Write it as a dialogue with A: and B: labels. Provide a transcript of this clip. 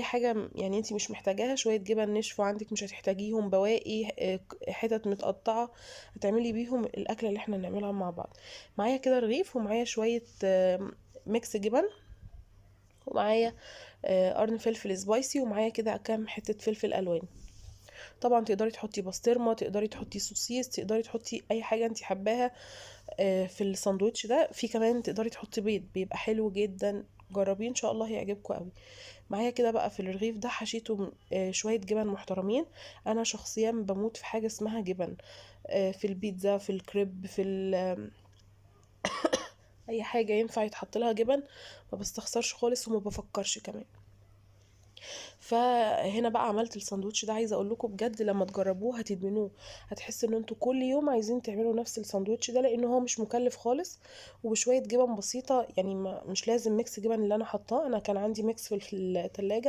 A: حاجه يعني انت مش محتاجاها، شويه جبن نشفوا عندك مش هتحتاجيهم، بواقي حتت متقطعه، هتعملي بيهم الاكله اللي احنا نعملها مع بعض. معايا كده رغيف، ومعايا شويه ميكس جبن، ومعايا قرن فلفل سبايسي، ومعايا كده كام حته فلفل الوان. طبعا تقدري تحطي بسطرمه، تقدري تحطي سوسيس، تقدري تحطي اي حاجه انت حباها في الساندوتش ده. في كمان تقدري تحطي بيض، بيبقى حلو جدا، جربيه ان شاء الله هيعجبكم قوي. معايا كده بقى في الرغيف ده حشيته شويه جبن محترمين. انا شخصيا بموت في حاجه اسمها جبن، في البيتزا، في الكريب، في اي حاجه ينفع يتحط لها جبن، ما بستخسرش خالص وما بفكرش كمان. فهنا بقى عملت الساندوتش ده، عايزه اقول لكم بجد لما تجربوه هتدمنوه، هتحسوا ان انتوا كل يوم عايزين تعملوا نفس الساندوتش ده، لانه هو مش مكلف خالص، وبشويه جبن بسيطه يعني، مش لازم ميكس جبن اللي انا حطاه، انا كان عندي ميكس في التلاجة